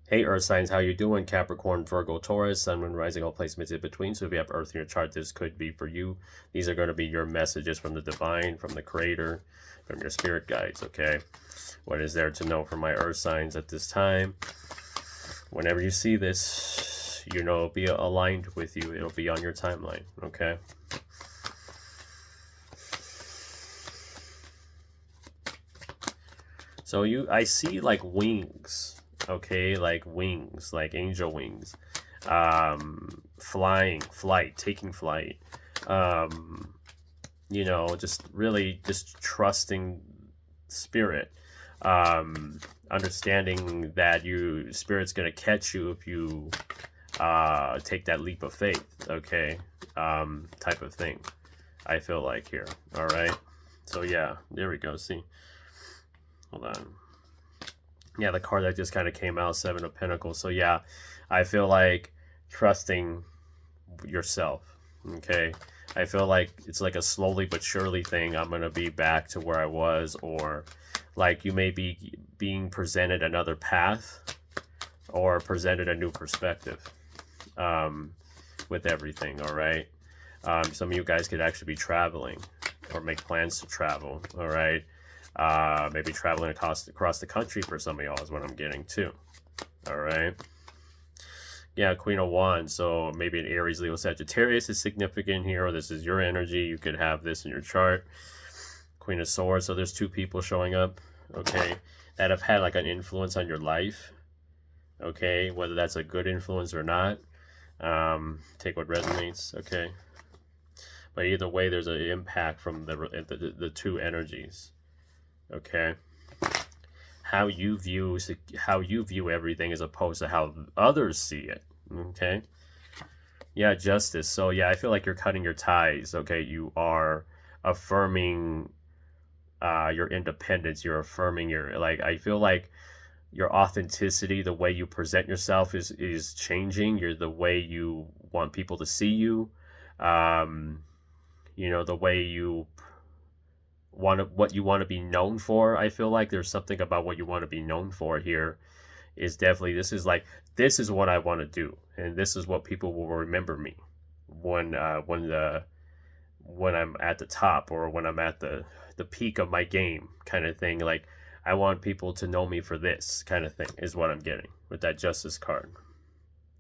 Hey Earth signs, how you doing? Capricorn, Virgo, Taurus, Sun, Moon, Rising, all placements in between. So if you have Earth in your chart, this could be for you. These are going to be your messages from the divine, from the creator, from your spirit guides, okay? What is there to know for my Earth signs at this time? Whenever you see this, you know, it'll be aligned with you. It'll be on your timeline, okay? So I see like wings, okay, like wings, like angel wings, flight, taking flight, um, you know, just really just trusting spirit, understanding that spirit's gonna catch you if you take that leap of faith, okay, type of thing. I feel like here, all right. So yeah, there we go. See. Hold on. Yeah, the card that just kind of came out, Seven of Pentacles. So yeah, I feel like trusting yourself. Okay. I feel like it's like a slowly but surely thing. I'm going to be back to where I was, or like you may be being presented another path or presented a new perspective with everything. All right. Some of you guys could actually be traveling or make plans to travel. All right. Maybe traveling across the country for some of y'all is what I'm getting too. All right. Yeah, Queen of Wands. So maybe an Aries, Leo, Sagittarius is significant here, or this is your energy. You could have this in your chart. Queen of Swords. So there's two people showing up, okay, that have had like an influence on your life. Okay, whether that's a good influence or not. Take what resonates. Okay. But either way, there's an impact from the two energies. Okay, how you view everything as opposed to how others see it. Okay, yeah, justice. So yeah, I feel like you're cutting your ties. Okay, you are affirming your independence. You're affirming your, like, I feel like your authenticity, the way you present yourself is changing. You're the way you want people to see you. You know, the way you what you want to be known for. I feel like there's something about what you want to be known for here is definitely, this is what I want to do, and this is what people will remember me when when I'm at the top, or when I'm at the peak of my game, kind of thing. Like, I want people to know me for this kind of thing is what I'm getting with that Justice card.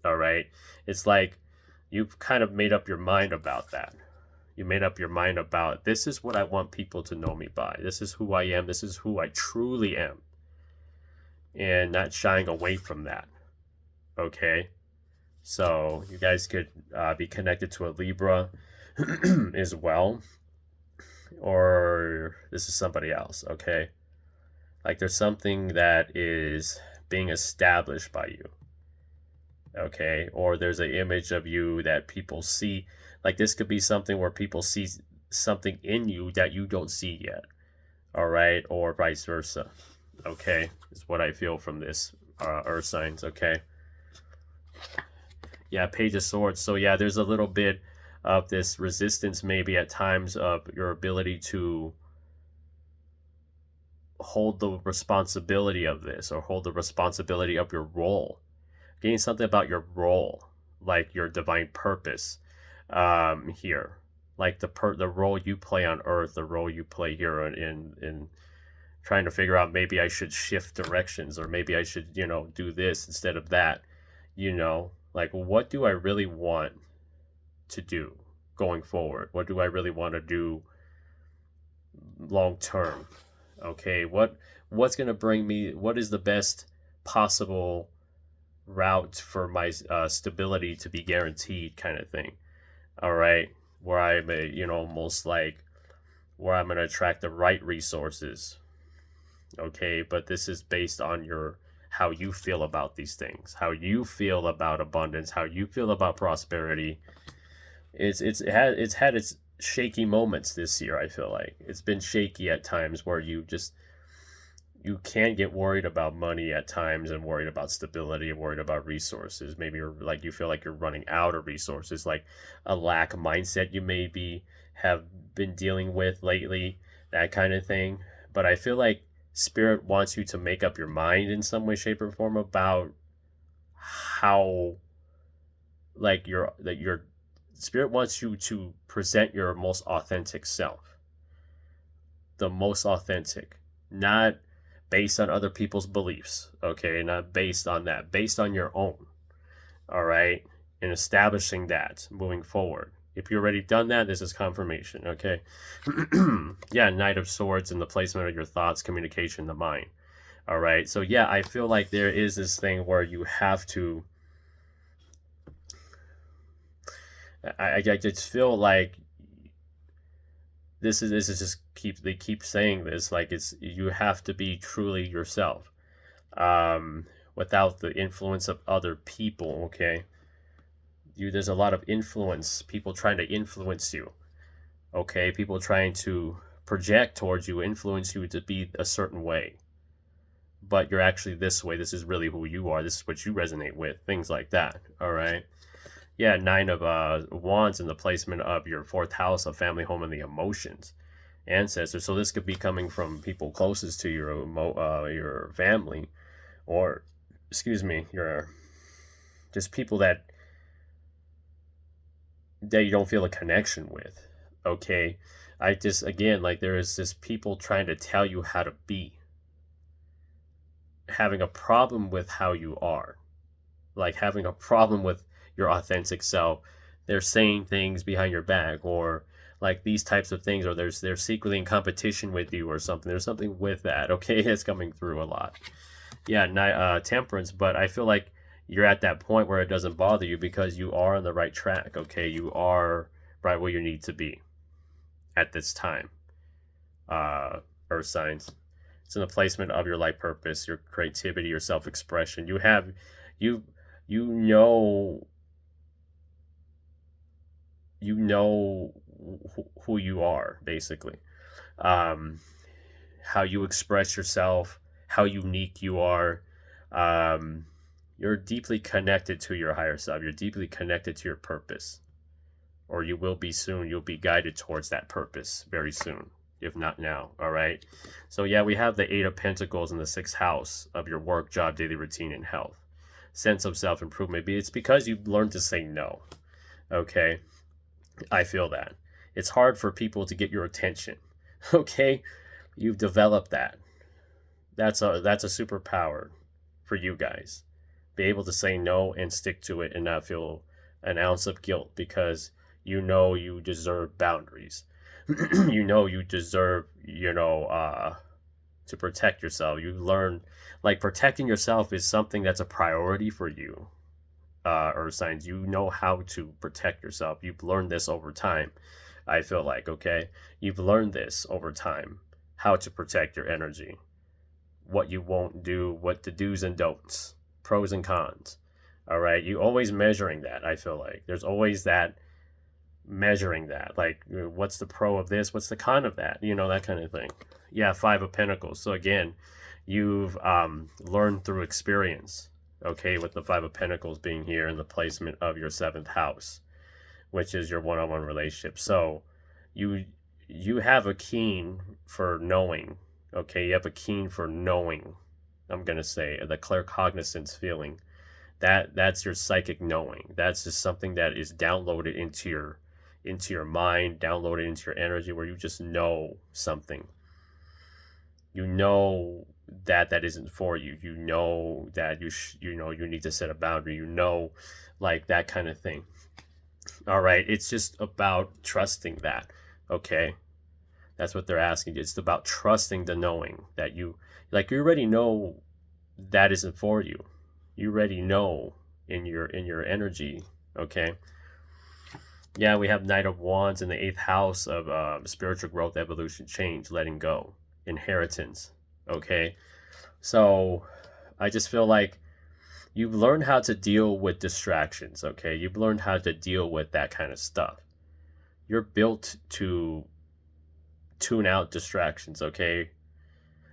All right, it's like you've kind of made up your mind about that. You made up your mind about, this is what I want people to know me by. This is who I am. This is who I truly am. And not shying away from that. Okay? So you guys could be connected to a Libra as well. Or this is somebody else. Okay? Like, there's something that is being established by you. Okay? Or there's an image of you that people see. Like, this could be something where people see something in you that you don't see yet. All right? Or vice versa. Okay? Is what I feel from this Earth signs. Okay? Yeah, Page of Swords. So yeah, there's a little bit of this resistance maybe at times of your ability to hold the responsibility of this, or hold the responsibility of your role. Getting something about your role, like your divine purpose here, like the role you play on Earth, the role you play here in trying to figure out, maybe I should shift directions, or maybe I should, you know, do this instead of that. You know, like, what do I really want to do going forward? What do I really want to do long term? Okay, what's going to bring me, what is the best possible route for my stability to be guaranteed, kind of thing. All right, where I'm you know, almost like where I'm going to attract the right resources. Okay, but this is based on your, how you feel about these things, how you feel about abundance, how you feel about prosperity. It's had its shaky moments this year. I feel like it's been shaky at times, where you can get worried about money at times, and worried about stability, and worried about resources. Maybe you're like, you feel like you're running out of resources, like a lack mindset you maybe have been dealing with lately, that kind of thing. But I feel like Spirit wants you to make up your mind in some way, shape, or form about how, like, your spirit wants you to present your most authentic self, the most authentic, not based on other people's beliefs, okay, not based on that, based on your own. All right, and establishing that moving forward. If you've already done that, this is confirmation, okay? Yeah, Knight of Swords and the placement of your thoughts, communication, the mind. All right, so yeah, I feel like there is this thing where you have to, I just feel like this is just they keep saying this, like, it's, you have to be truly yourself, without the influence of other people, okay? There's a lot of influence, people trying to influence you, okay? People trying to project towards you, influence you to be a certain way, but you're actually this way, this is really who you are, this is what you resonate with, things like that. All right, yeah, Nine of Wands in the placement of your 4th house of family, home, and the emotions, ancestors. So this could be coming from people closest to your family, or excuse me, your just people that you don't feel a connection with, okay? I just, again, like, there is this people trying to tell you how to be, having a problem with how you are, like having a problem with your authentic self. They're saying things behind your back, or like these types of things, or they're secretly in competition with you or something. There's something with that, okay? It's coming through a lot. Yeah, Temperance, but I feel like you're at that point where it doesn't bother you because you are on the right track, okay? You are right where you need to be at this time. Earth signs. It's in the placement of your life purpose, your creativity, your self-expression. You know who you are, basically. How you express yourself, how unique you are. You're deeply connected to your higher self. You're deeply connected to your purpose, or you will be soon. You'll be guided towards that purpose very soon, if not now. All right. So yeah, we have the 8 of Pentacles in the 6th house of your work, job, daily routine, and health. Sense of self-improvement. It's because you've learned to say no. Okay. I feel that. It's hard for people to get your attention. Okay. You've developed that. That's a superpower for you guys. Be able to say no and stick to it and not feel an ounce of guilt, because you know you deserve boundaries. You know you deserve, to protect yourself. You learn, like, protecting yourself is something that's a priority for you, Earth signs. You know how to protect yourself. You've learned this over time, I feel like, okay? You've learned this over time, how to protect your energy, what you won't do, what the do's and don'ts, pros and cons. All right, you always measuring that. I feel like there's always that measuring that, like, what's the pro of this, what's the con of that, that kind of thing. Yeah, 5 of Pentacles. So again, you've learned through experience, okay, with the 5 of Pentacles being here in the placement of your 7th house, which is your one-on-one relationship. So you have a keen for knowing, okay? You have a keen for knowing, I'm going to say, the claircognizance feeling. That's your psychic knowing. That's just something that is downloaded into your mind, downloaded into your energy, where you just know something. You know that isn't for you. You know that you need to set a boundary. Like that kind of thing. All right, it's just about trusting that, okay? That's what they're asking you. It's about trusting the knowing that you already know that isn't for you. You already know in your energy, okay? Yeah, we have Knight of Wands in the 8th house of spiritual growth, evolution, change, letting go, inheritance, okay? So I just feel like you've learned how to deal with distractions, okay? You've learned how to deal with that kind of stuff. You're built to tune out distractions, okay?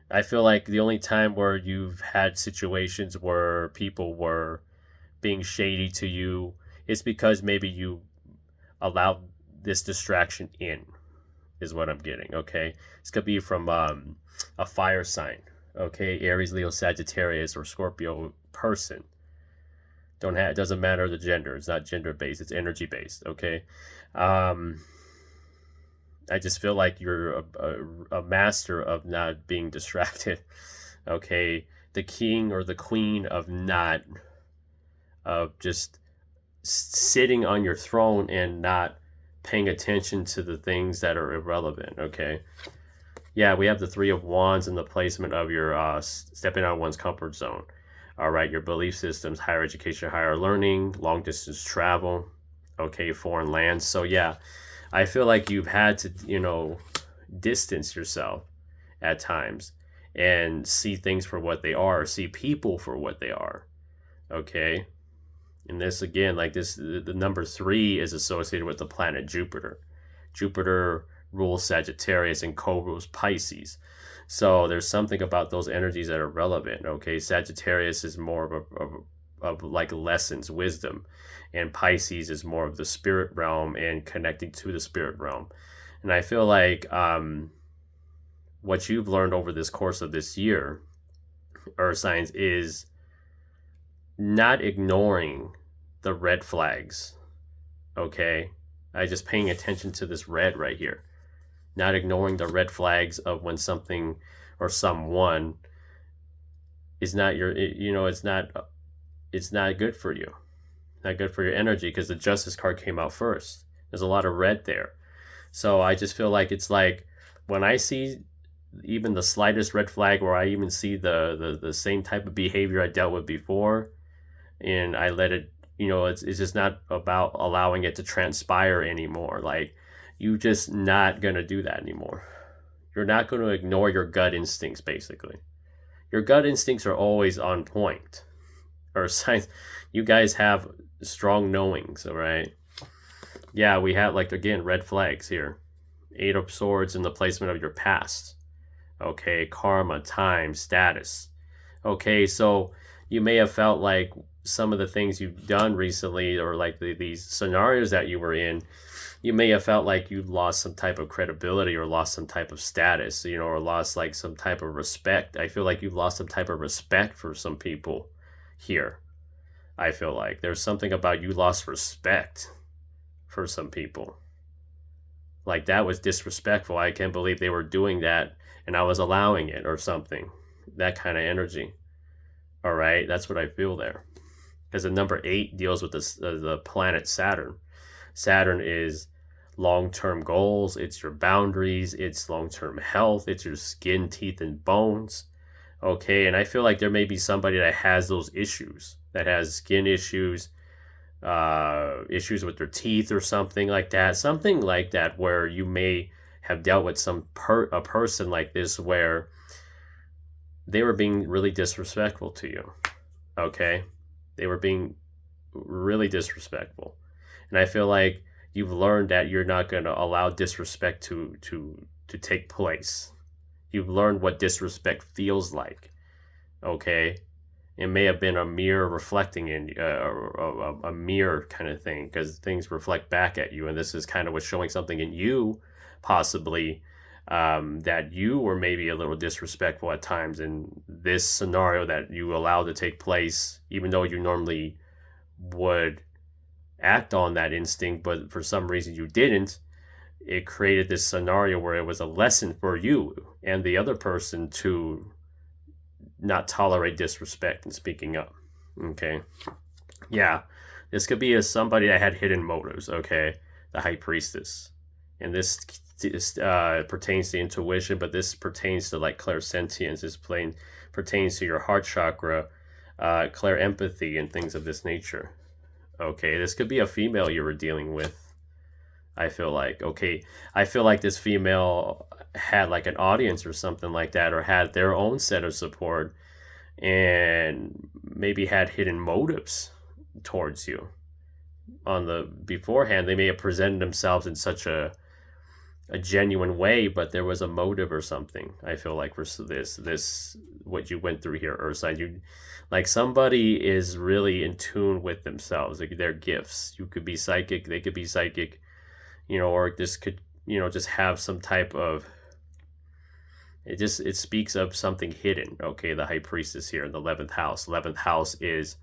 I feel like the only time where you've had situations where people were being shady to you is because maybe you allowed this distraction in, is what I'm getting, okay? This could be from a fire sign, okay? Aries, Leo, Sagittarius, or Scorpio person. It doesn't matter the gender. It's not gender based. It's energy based. Okay. Um, I just feel like you're a master of not being distracted. Okay. The king or the queen of not, of just sitting on your throne and not paying attention to the things that are irrelevant. Okay. Yeah, we have the Three of Wands in the placement of your stepping out of one's comfort zone. All right, your belief systems, higher education, higher learning, long distance travel, okay, foreign lands. So yeah, I feel like you've had to, distance yourself at times and see things for what they are, see people for what they are. Okay. And this again, like this, the number 3 is associated with the planet Jupiter. Jupiter rules Sagittarius and co-rules Pisces. So there's something about those energies that are relevant. Okay, Sagittarius is more of like lessons, wisdom, and Pisces is more of the spirit realm and connecting to the spirit realm. And I feel like what you've learned over this course of this year, Earth signs, is not ignoring the red flags. Okay, I just paying attention to this red right here, not ignoring the red flags of when something or someone is not your, it's not good for you, not good for your energy, because the Justice card came out first. There's a lot of red there. So I just feel like it's like when I see even the slightest red flag, or I even see the same type of behavior I dealt with before, and I let it, it's just not about allowing it to transpire anymore. Like, you just not going to do that anymore. You're not going to ignore your gut instincts, basically. Your gut instincts are always on point. Or signs, you guys have strong knowings, all right? Yeah, we have, like, again, red flags here. 8 of Swords in the placement of your past. Okay, karma, time, status. Okay, so you may have felt like some of the things you've done recently, or like these scenarios that you were in, you may have felt like you lost some type of credibility or lost some type of status, or lost like some type of respect. I feel like you've lost some type of respect for some people here. I feel like there's something about you lost respect for some people. Like, that was disrespectful. I can't believe they were doing that and I was allowing it, or something. That kind of energy. All right, that's what I feel there. Because the number 8 deals with the planet Saturn. Saturn is long-term goals, it's your boundaries, it's long-term health, it's your skin, teeth, and bones. Okay, and I feel like there may be somebody that has those issues, that has skin issues, issues with their teeth or something like that, where you may have dealt with a person like this where they were being really disrespectful to you. Okay, they were being really disrespectful, and I feel like you've learned that you're not going to allow disrespect to take place. You've learned what disrespect feels like. Okay, it may have been a mirror reflecting in a mirror kind of thing, because things reflect back at you, and this is kind of what's showing something in you, possibly, that you were maybe a little disrespectful at times in this scenario that you allowed to take place, even though you normally would act on that instinct, but for some reason you didn't. It created this scenario where it was a lesson for you and the other person to not tolerate disrespect and speaking up. Okay, yeah, this could be somebody that had hidden motives. Okay, the High Priestess, and this pertains to intuition, but this pertains to like clairsentience. This pertains to your heart chakra, clairempathy, and things of this nature. Okay, this could be a female you were dealing with. I feel like, okay, I feel like this female had like an audience or something like that, or had their own set of support, and maybe had hidden motives towards you. On the beforehand, they may have presented themselves in such a genuine way, but there was a motive or something. I feel like for this what you went through here, Ursine, you, like, somebody is really in tune with themselves, like their gifts. You could be psychic, they could be psychic, or this could, just have some type of, it speaks of something hidden. Okay, the High Priestess here in the 11th house. 11th house is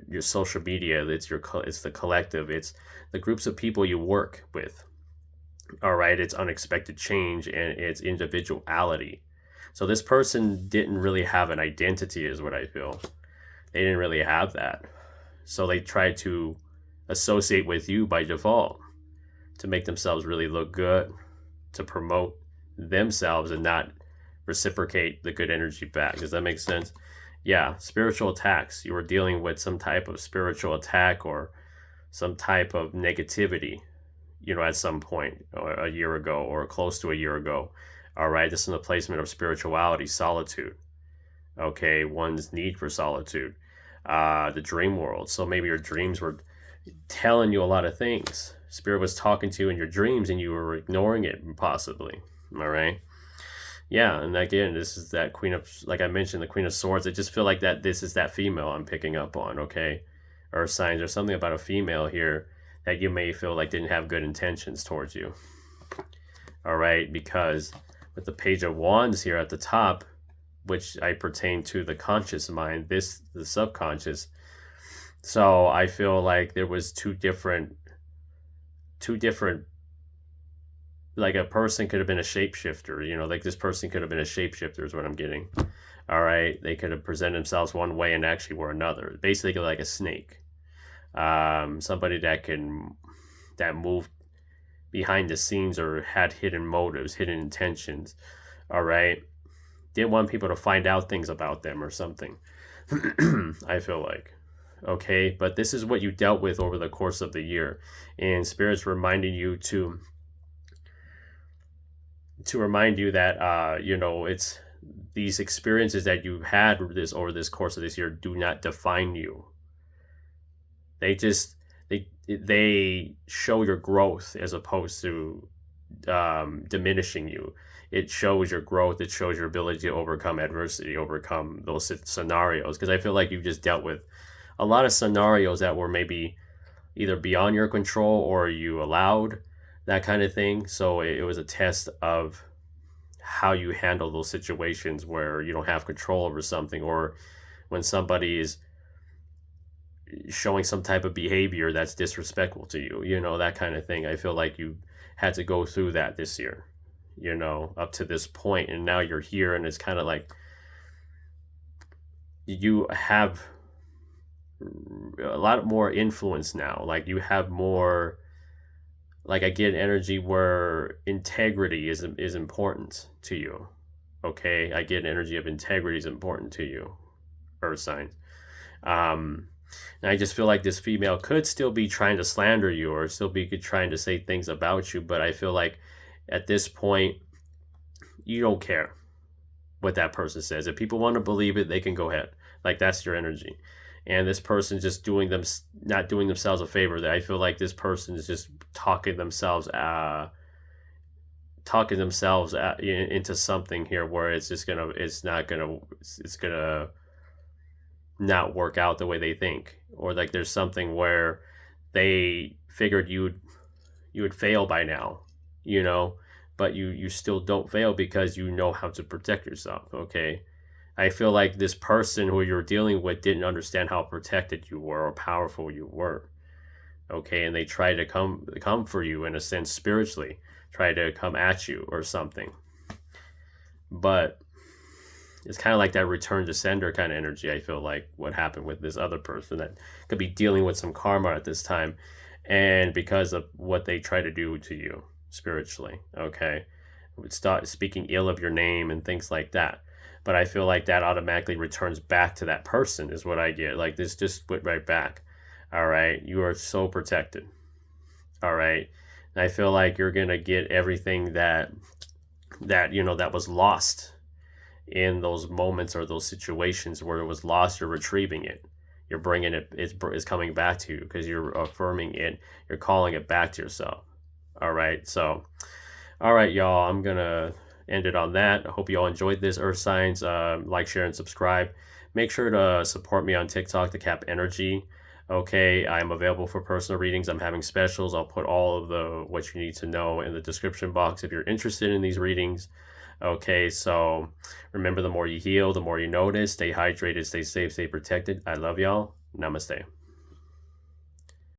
your social media, it's the collective, it's the groups of people you work with. All right, it's unexpected change and it's individuality. So this person didn't really have an identity, is what I feel. They didn't really have that. So they tried to associate with you by default to make themselves really look good, to promote themselves and not reciprocate the good energy back. Does that make sense? Yeah, spiritual attacks. You were dealing with some type of spiritual attack or some type of negativity, at some point a year ago or close to a year ago. All right, this is a placement of spirituality, solitude. Okay, one's need for solitude, the dream world. So maybe your dreams were telling you a lot of things. Spirit was talking to you in your dreams and you were ignoring it, possibly. All right. Yeah, and again, this is that Queen of, like I mentioned, the Queen of Swords. I just feel like that this is that female I'm picking up on, okay? Earth signs, there's something about a female here that you may feel like didn't have good intentions towards you. All right, because with the Page of Wands here at the top, which I pertain to the conscious mind, the subconscious. So I feel like there was two different, like a person could have been a shapeshifter, like this person could have been a shapeshifter is what I'm getting. All right, they could have presented themselves one way and actually were another, basically like a snake. Somebody that moved behind the scenes or had hidden motives, hidden intentions. All right, didn't want people to find out things about them or something. I feel like. Okay, but this is what you dealt with over the course of the year, and Spirit's reminding you to remind you that it's these experiences that you had over this course of this year do not define you. They just they show your growth as opposed to diminishing you. It shows your growth. It shows your ability to overcome adversity, overcome those scenarios. Because I feel like you've just dealt with a lot of scenarios that were maybe either beyond your control or you allowed, that kind of thing. So it was a test of how you handle those situations where you don't have control over something, or when somebody is showing some type of behavior that's disrespectful to you, that kind of thing. I feel like you had to go through that this year, up to this point, and now you're here, and it's kind of like you have a lot more influence now. Like you have more, like I get energy where integrity is important to you. Okay, I get energy of integrity is important to you, Earth signs. And I just feel like this female could still be trying to slander you or still be trying to say things about you, but I feel like at this point you don't care what that person says. If people want to believe it, they can go ahead. Like that's your energy. And this person just not doing themselves a favor. That I feel like this person is just talking themselves into something here where it's gonna not work out the way they think, or like there's something where they figured you would fail by now, but you still don't fail because you know how to protect yourself. Okay. I feel like this person who you're dealing with didn't understand how protected you were or powerful you were. Okay, and they try to come for you in a sense spiritually, try to come at you or something. But it's kind of like that return to sender kind of energy. I feel like what happened with this other person that could be dealing with some karma at this time, and because of what they try to do to you spiritually. Okay, would start speaking ill of your name and things like that. But I feel like that automatically returns back to that person is what I get. Like this just went right back. All right. You are so protected. All right. And I feel like you're going to get everything that was lost in those moments or those situations where it was lost. You're retrieving it. You're bringing it. It's coming back to you because you're affirming it. You're calling it back to yourself. All right. So, all right, y'all, I'm going to end it on that. I hope you all enjoyed this, Earth signs. Like, share, and subscribe. Make sure to support me on TikTok, the Cap Energy. Okay, I'm available for personal readings. I'm having specials. I'll put all of what you need to know in the description box if you're interested in these readings. Okay, so remember, the more you heal, the more you notice. Stay hydrated, stay safe, stay protected. I love y'all. Namaste.